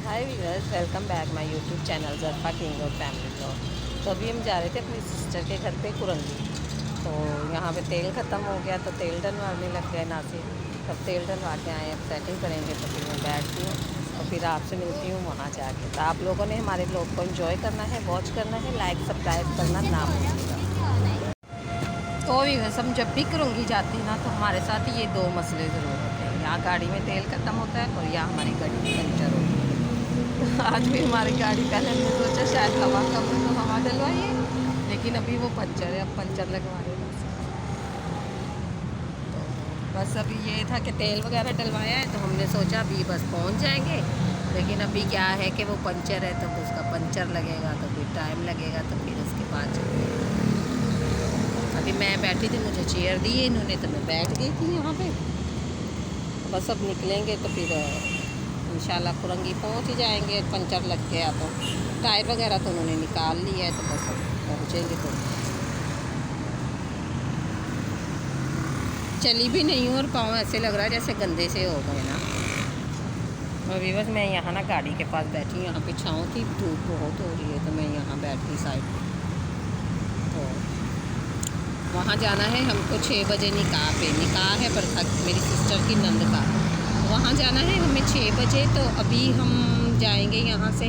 Hi viewers, welcome back my YouTube channel Zarfa king और family blog. तो अभी हम जा रहे थे अपनी सिस्टर के घर पे कुरंगी। तो यहाँ पे तेल ख़त्म हो गया तो तेल डलवाने लग गए नासिर। तब तेल डलवा के आए, अब सेटिंग करेंगे तो फिर मैं बैठती हूँ और फिर आपसे मिलती हूँ वहाँ जाके। तो आप लोगों ने हमारे ब्लॉग को एंजॉय करना है, वॉच करना है, लाइक सब्सक्राइब करना ना भूलिएगा। तो व्यूअर्स, हम जब भी कुरंगी जाते हैं ना तो हमारे साथ ये दो मसले ज़रूर होते हैं। यहाँ गाड़ी में तेल ख़त्म होता है और यहाँ हमारी गाड़ी पंचर होती है। आज भी हमारी गाड़ी, पहले हमने सोचा शायद हवा कम है तो हवा डलवाइए, लेकिन अभी वो पंचर है, अब पंचर लगवाए बस। तो बस अभी ये था कि तेल वगैरह डलवाया है तो हमने सोचा अभी बस पहुंच जाएंगे, लेकिन अभी क्या है कि वो पंचर है तो उसका पंचर लगेगा तो फिर टाइम लगेगा, तो फिर उसके बाद चलेंगे। अभी मैं बैठी थी, मुझे चेयर दी इन्होंने तो मैं बैठ गई थी यहाँ पे। तो बस अब निकलेंगे तो फिर इंशाल्लाह कुरंगी पहुंच ही जाएंगे। पंचर लग गया तो टायर वगैरह तो उन्होंने निकाल लिया है, तो बस अब पहुँचेंगे। तो चली भी नहीं हूँ और पाँव ऐसे लग रहा है जैसे गंदे से हो गए ना। अभी बस मैं यहाँ ना गाड़ी के पास बैठी हूँ, यहाँ पे छाँव थी, धूप बहुत हो रही है तो मैं यहाँ बैठ गई साइड। तो वहाँ जाना है हमको 6 बजे निकाह पे। निकाह है बरखा मेरी सिस्टर की नंद का, वहाँ जाना है हमें 6 बजे। तो अभी हम जाएंगे यहाँ से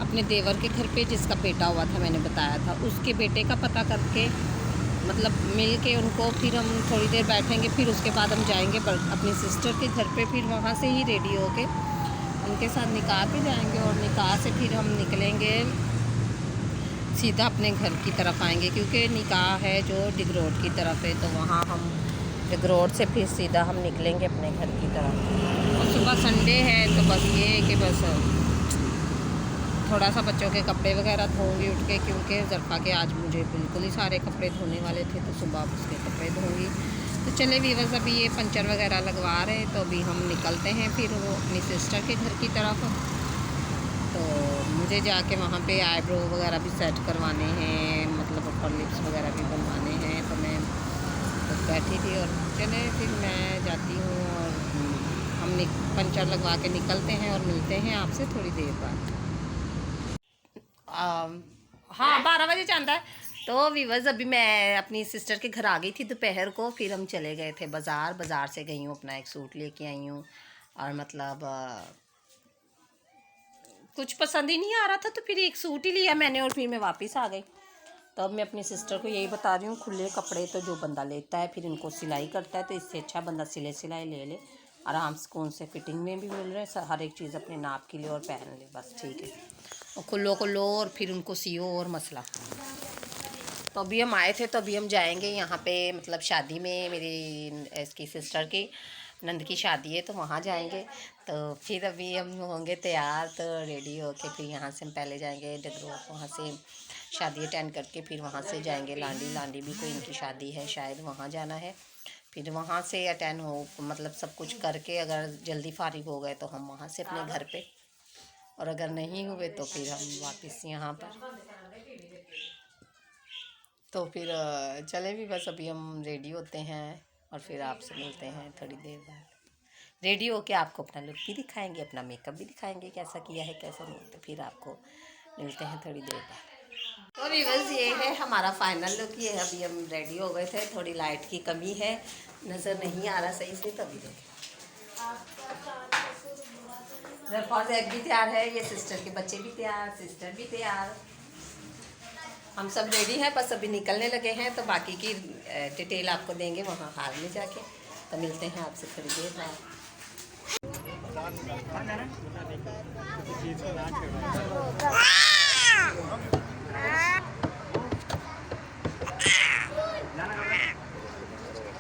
अपने देवर के घर पे, जिसका बेटा हुआ था मैंने बताया था, उसके बेटे का पता करके मतलब मिल के उनको, फिर हम थोड़ी देर बैठेंगे, फिर उसके बाद हम जाएंगे अपनी सिस्टर के घर पे। फिर वहाँ से ही रेडी होके उनके साथ निकाह पे जाएंगे और निकाह से फिर हम निकलेंगे सीधा अपने घर की तरफ आएंगे, क्योंकि निकाह है जो डिगरोड की तरफ है। तो वहाँ हम डिगरोड से फिर सीधा हम निकलेंगे अपने घर की तरफ। और सुबह संडे है तो बस ये है कि बस थोड़ा सा बच्चों के कपड़े वगैरह धोऊंगी उठ के, क्योंकि ज़रफ़ा के आज मुझे बिल्कुल ही सारे कपड़े धोने वाले थे, तो सुबह उसके कपड़े धोऊंगी। तो चले व्यूअर्स, अभी ये पंचर वगैरह लगवा रहे, तो अभी हम निकलते हैं फिर वो अपनी सिस्टर के घर की तरफ। तो मुझे जाके वहाँ पे आईब्रो वगैरह भी सेट करवाने हैं, मतलब ऊपर लिप्स वगैरह भी बनवाने हैं। तो मैं बस बैठी थी और चले फिर मैं जाती हूँ और हम पंचर लगवा के निकलते हैं और मिलते हैं आपसे थोड़ी देर बाद। हाँ, 12 बजे जाता है। तो वीवर्स, अभी मैं अपनी सिस्टर के घर आ गई थी दोपहर को। फिर हम चले गए थे बाज़ार से गई हूँ, अपना एक सूट लेके आई हूँ। और मतलब कुछ पसंद ही नहीं आ रहा था तो फिर एक सूट ही लिया मैंने और फिर मैं वापस आ गई। तो अब मैं अपनी सिस्टर को यही बता रही हूँ, खुले कपड़े तो जो बंदा लेता है फिर इनको सिलाई करता है, तो इससे अच्छा बंदा सिलाई ले ले, आराम से, कौन से फिटिंग में भी मिल रहे हैं, हर एक चीज़ अपने नाप की ले और पहन ले, बस ठीक है। और खुलों को लो और फिर उनको सियो और मसला। तो अभी हम आए थे, तो अभी हम जाएंगे यहाँ पे, मतलब शादी में, मेरी इसकी सिस्टर की नंद की शादी है तो वहाँ जाएंगे। तो फिर अभी हम होंगे तैयार, तो रेडी होके फिर यहाँ से हम पहले जाएंगे डगरोट, वहाँ से शादी अटेंड करके फिर वहाँ से जाएंगे लांडी भी कोई इनकी शादी है शायद, वहाँ जाना है। फिर वहाँ से अटेंड हो, मतलब सब कुछ करके अगर जल्दी फारिग हो गए तो हम वहाँ से अपने घर पे, और अगर नहीं हुए तो फिर हम वापस यहाँ पर। तो फिर चले भी, बस अभी हम रेडी होते हैं और फिर आपसे मिलते हैं थोड़ी देर बाद। रेडी होके आपको अपना लुक भी दिखाएंगे, अपना मेकअप भी दिखाएंगे कैसा किया है कैसा नहीं, तो फिर आपको मिलते हैं थोड़ी देर बाद। तो अभी बस ये है हमारा फाइनल लुक। ये अभी हम रेडी हो गए थे, थोड़ी लाइट की कमी है, नज़र नहीं आ रहा सही से, तभी देखें। ज़रफ़ा एक भी तैयार है, ये सिस्टर के बच्चे भी तैयार, सिस्टर भी तैयार, हम सब रेडी हैं, बस अभी निकलने लगे हैं। तो बाकी की डिटेल आपको देंगे वहाँ हाल में जाके। तो मिलते हैं आपसे थोड़ी देर बाद।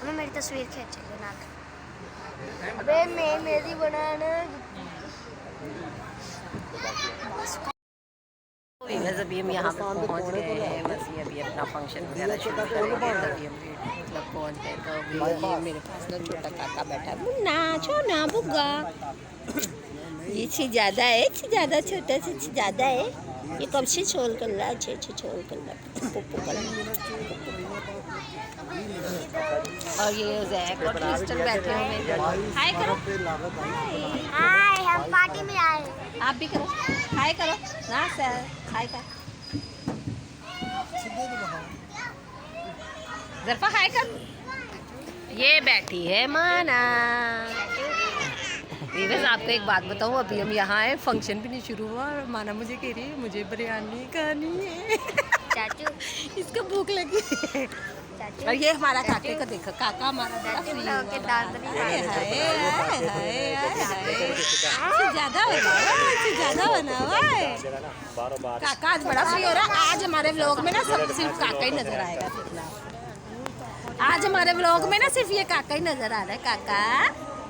मेरी तस्वीर खींचेंगे ना, अबे मेरी बनाना। अभी हम यहाँ पर पहुँच गए हैं, बस ये अभी अपना फंक्शन वगैरह शुरू करेंगे, तभी हम मतलब पहुँच गए। तो अभी ये मेरे पास ना छोटा काका बैठा है, मुन्ना छोना बुग्गा, ये चीज़ ज़्यादा है, ज़्यादा छोटा से ज़्यादा है, ये कब से छोल कर रहा है, अच्छे छोल कर रहा और ये जैक और क्रिस्टल बैठे हुए हैं। हाय करो, हाय। हम पार्टी में आए। आप भी करो, हाय करो ना सर, हाय कर ज़रफ़ा, हाय कर। ये बैठी है माना। बस आपको एक बात बताऊँ, अभी हम यहाँ आए, फंक्शन भी नहीं शुरू हुआ और माना मुझे कह रही है मुझे बिरयानी खानी है। चाचू इसको भूख लगी है। चाचू और ये हमारा काके का देखो, काका हमारा बड़ा फ्री हुआ के बाहर। दांत नहीं हाय, हाय, हाय, हाय, हाय। कुछ ज़्यादा बनावा है, कुछ ज़्यादा बनावा है। काका आज बड़ा फ्री हो रहा है। आज हमारे व्लॉग में ना सब सिर्फ काका ही नजर आएगा। आज हमारे व्लॉग में ना सिर्फ ये काका ही नजर आ रहा है। काका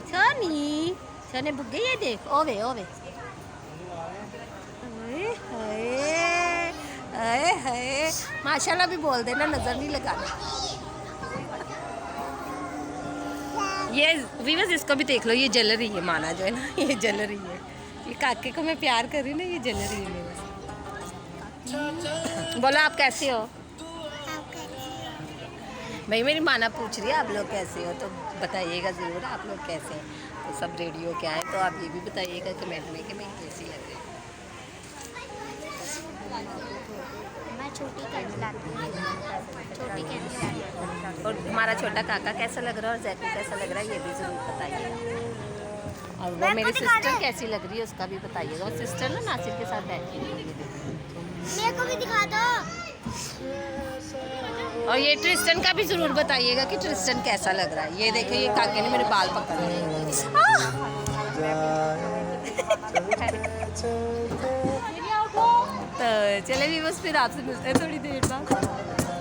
सोनी, सोने बुग्गे, ये देख, ओवे ओवे, हाय हाय हाय। माशाल्लाह भी बोल देना, नजर नहीं लगाना। ये वीवर्स इसको भी देख लो, ये जल रही है माना जो है ना, ये जल रही है। ये काके को मैं प्यार कर रही हूँ ना, ये जल रही है मेरे से। बोलो आप कैसे हो भाई? मेरी माना पूछ रही है आप लोग कैसे हो, तो बताइएगा ज़रूर आप लोग कैसे हैं। तो सब रेडियो क्या है, तो आप ये भी बताइएगा कमेंट में कि मैं कैसी लग रही हूँ। मैं छोटी कैंडी लाती हूँ, छोटी कैंडी लाती हूँ। और हमारा छोटा काका कैसा लग रहा है और जैकू कैसा लग रहा है, ये भी ज़रूर बताइएगा। और वो मेरी सिस्टर कैसी लग रही है उसका भी बताइएगा। वो सिस्टर ना नासिर के साथ बैठी हुई है। मेरे को भी दिखा दो। और ये ट्रिस्टन का भी ज़रूर बताइएगा कि ट्रिस्टन कैसा लग रहा है। ये देखो, ये काके ने मेरे बाल पकड़ लिए। तो चले भी बस, फिर आपसे मिलते हैं थोड़ी देर बाद।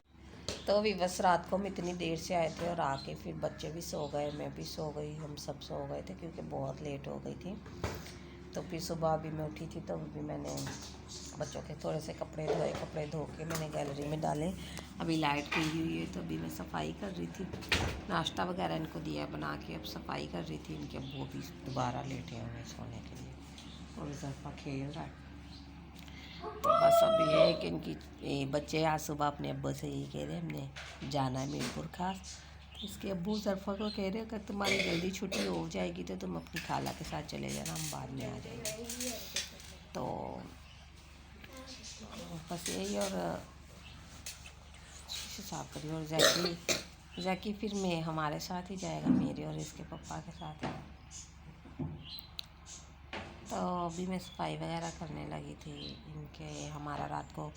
तो भी बस रात को हम इतनी देर से आए थे और आके फिर बच्चे भी सो गए, मैं भी सो गई, हम सब सो गए थे क्योंकि बहुत लेट हो गई थी। तो फिर सुबह भी मैं उठी थी, तो भी मैंने बच्चों के थोड़े से कपड़े धोए, कपड़े धो के मैंने गैलरी में डाले। अभी लाइट गई हुई है तो अभी मैं सफाई कर रही थी, नाश्ता वगैरह इनको दिया बना के, अब सफाई कर रही थी। इनके अब्बू भी दोबारा लेटे हुए सोने के लिए और ज़रफ़ा खेल रहा है। तो बस अब ये है कि इनकी बच्चे आज सुबह अपने अब्बू से यही कह रहे हमने जाना है मीरपुर खास। इसके अब्बू ज़रफ़ा को कह रहे हैं कि तुम्हारी जल्दी छुट्टी हो जाएगी तो तुम अपनी खाला के साथ चले जाना, हम बाद में आ जाएंगे। तो बस यही। और साफ करिए। और जैकी फिर मैं हमारे साथ ही जाएगा, मेरे और इसके पापा के साथ। तो अभी मैं सफाई वगैरह करने लगी थी इनके। हमारा रात को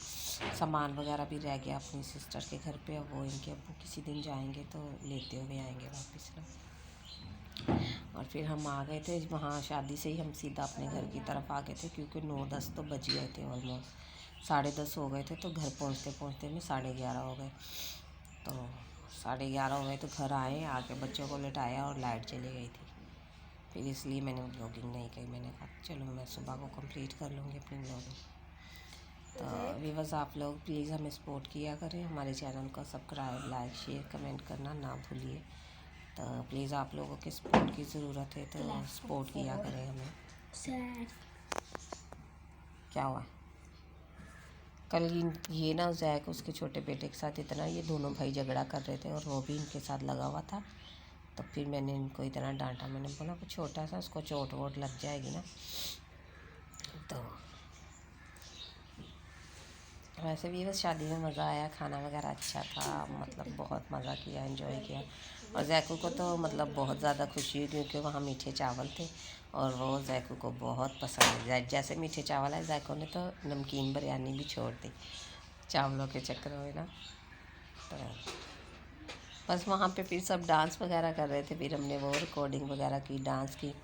सामान वगैरह भी रह गया अपनी सिस्टर के घर पे, वो इनके अब्बू किसी दिन जाएंगे तो लेते हुए आएंगे वापस ना। और फिर हम आ गए थे वहाँ, शादी से ही हम सीधा अपने घर की तरफ आ गए थे क्योंकि 9-10 तो बज गए थे, ऑलमोस्ट 10:30 हो गए थे। तो घर पहुँचते पहुँचते में 11:30 हो गए। तो 11:30 हो गए तो घर आए, आके बच्चों को लेटाया और लाइट चली गई थी। फिर इसलिए मैंने व्लॉगिंग नहीं की। मैंने कहा चलो मैं सुबह को कंप्लीट कर लूँगी अपनी व्लॉगिंग। तो व्यूअर्स आप लोग प्लीज़ हमें सपोर्ट किया करें, हमारे चैनल को सब्सक्राइब, लाइक, शेयर, कमेंट करना ना भूलिए। तो प्लीज़ आप लोगों के सपोर्ट की ज़रूरत है, तो सपोर्ट किया करें हमें। क्या हुआ? कल ये ना जैक उसके छोटे बेटे के साथ इतना, ये दोनों भाई झगड़ा कर रहे थे और वो भी इनके साथ लगा हुआ था। तो फिर मैंने इनको इतना डांटा, मैंने बोला कुछ छोटा सा उसको चोट वोट लग जाएगी ना। तो वैसे भी बस शादी में मज़ा आया, खाना वगैरह अच्छा था, मतलब बहुत मज़ा किया, एंजॉय किया। और जैकू को तो मतलब बहुत ज़्यादा खुशी हुई क्योंकि वहाँ मीठे चावल थे और वो जैकू को बहुत पसंद है। जैसे मीठे चावल है, जैकू ने तो नमकीन बिरयानी भी छोड़ दी चावलों के चक्कर में ना। तो बस वहाँ पे फिर सब डांस वगैरह कर रहे थे, फिर हमने वो रिकॉर्डिंग वगैरह की, डांस की।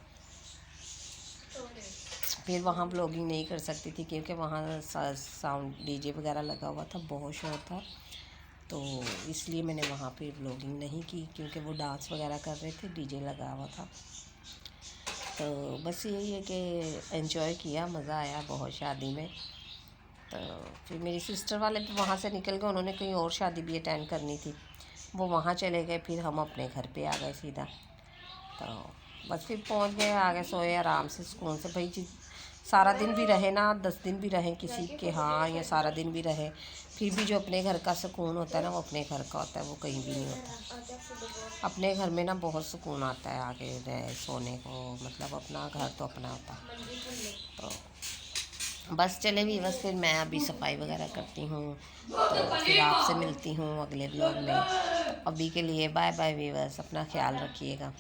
फिर वहाँ व्लॉगिंग नहीं कर सकती थी क्योंकि वहाँ साउंड डीजे वगैरह लगा हुआ था, बहुत शोर था। तो इसलिए मैंने वहाँ पे व्लॉगिंग नहीं की क्योंकि वो डांस वगैरह कर रहे थे, डीजे लगा हुआ था। तो बस यही है कि एंजॉय किया, मज़ा आया बहुत शादी में। तो फिर मेरी सिस्टर वाले भी वहाँ से निकल गए, उन्होंने कहीं और शादी भी अटेंड करनी थी, वो वहाँ चले गए। फिर हम अपने घर पे आ गए सीधा। तो बस फिर पहुँच गए, आ गए, सोए आराम से सुकून से। भाई सारा दिन भी रहे ना, 10 दिन भी रहे किसी के हाँ, या सारा दिन भी रहे, फिर भी जो अपने घर का सुकून होता है ना, वो अपने घर का होता है, वो कहीं भी नहीं होता। अपने घर में ना बहुत सुकून आता है आके सोने को, मतलब अपना घर तो अपना होता है। तो बस चले भी, बस फिर मैं अभी सफाई वगैरह करती हूँ, तो फिर आपसे मिलती हूँ अगले ब्लॉग में। तो अभी के लिए बाय बाय वीवर्स, अपना ख्याल रखिएगा।